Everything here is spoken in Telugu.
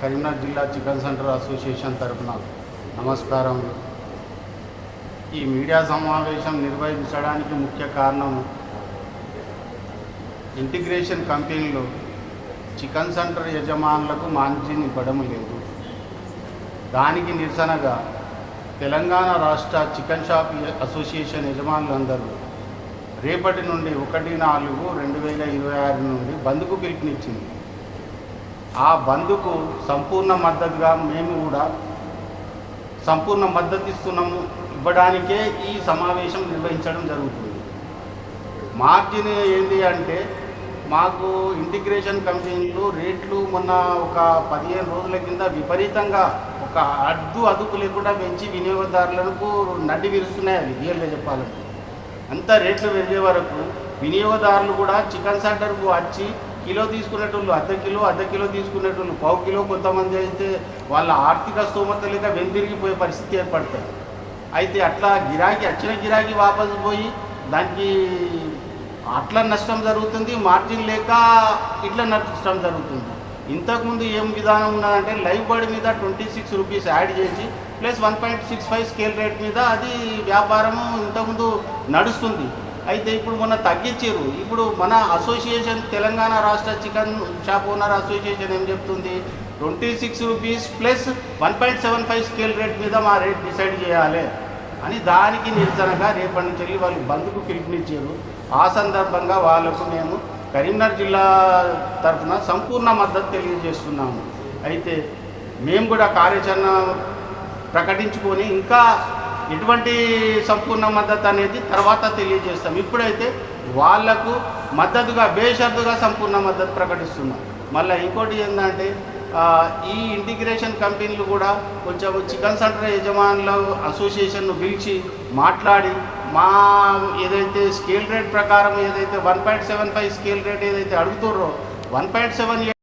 కరీంనగర్ జిల్లా చికెన్ సెంటర్ అసోసియేషన్ తరఫున నమస్కారం. ఈ మీడియా సమావేశం నిర్వహించడానికి ముఖ్య కారణం ఇంటిగ్రేషన్ కంపెనీలో చికెన్ సెంటర్ యజమానులకు మార్జిన్ ఇవ్వడం లేదు. దానికి నిరసనగా తెలంగాణ రాష్ట్ర చికెన్ షాప్ అసోసియేషన్ యజమానులందరూ రేపటి నుండి 1/4/2026 నుండి బంద్కు పిలుపునిచ్చింది. ఆ బంద్కు సంపూర్ణ మద్దతుగా మేము కూడా సంపూర్ణ మద్దతు ఇవ్వడానికే ఈ సమావేశం నిర్వహించడం జరుగుతుంది. మార్జిన్ ఏంటి అంటే మాకు ఇంటిగ్రేషన్ కంపెనీలు రేట్లు మొన్న ఒక 15 రోజుల కింద విపరీతంగా ఒక అదుపు లేకుండా పెంచి వినియోగదారులకు నడ్డి విరుస్తున్నాయి. అవి రియల్గా చెప్పాలంటే అంత రేట్లు పెరిగే వరకు వినియోగదారులు కూడా చికెన్ సెంటర్కు వచ్చి కిలో తీసుకునేటోళ్ళు అర్ధ కిలో తీసుకునేటోళ్ళు పావు కిలో, కొంతమంది అయితే వాళ్ళ ఆర్థిక స్తోమత లేక వెనుదిరిగిపోయే పరిస్థితి ఏర్పడుతుంది. అయితే అట్లా వచ్చిన గిరాకీ వాపసు పోయి దానికి అట్లా నష్టం జరుగుతుంది, మార్జిన్ లేక ఇట్లా నష్టం జరుగుతుంది. ఇంతకుముందు ఏం విధానం ఉన్నదంటే లైవ్ బర్డ్ మీద 26 రూపీస్ యాడ్ చేసి ప్లస్ 1.65 స్కేల్ రేట్ మీద అది వ్యాపారము ఇంతకుముందు నడుస్తుంది. అయితే ఇప్పుడు మొన్న తగ్గించారు. ఇప్పుడు మన అసోసియేషన్ తెలంగాణ రాష్ట్ర చికెన్ షాప్ ఓనర్ అసోసియేషన్ ఏం చెప్తుంది, 26 రూపీస్ ప్లస్ 1.75 స్కేల్ రేట్ మీద మా రేట్ డిసైడ్ చేయాలి అని దానికి నిరసనగా రేపటి నుంచి వెళ్ళి వాళ్ళు బంద్కు పిలుపునిచ్చారు. ఆ సందర్భంగా వాళ్ళకు మేము కరీంనగర్ జిల్లా తరఫున సంపూర్ణ మద్దతు తెలియజేస్తున్నాము. అయితే మేము కూడా కార్యాచరణ ప్రకటించుకొని ఇంకా ఎటువంటి సంపూర్ణ మద్దతు అనేది తర్వాత తెలియజేస్తాం. ఇప్పుడైతే వాళ్లకు మద్దతుగా బేషరతుగా సంపూర్ణ మద్దతు ప్రకటిస్తున్నాం. మళ్ళీ ఇంకోటి ఏంటంటే ఈ ఇంటిగ్రేషన్ కంపెనీలు కూడా కొంచెం చికెన్ సెంటర్ యజమానుల అసోసియేషన్ను పిలిచి మాట్లాడి మా ఏదైతే స్కేల్ రేట్ ప్రకారం ఏదైతే 1.75 స్కేల్ రేట్ ఏదైతే అడుగుతారో 1.78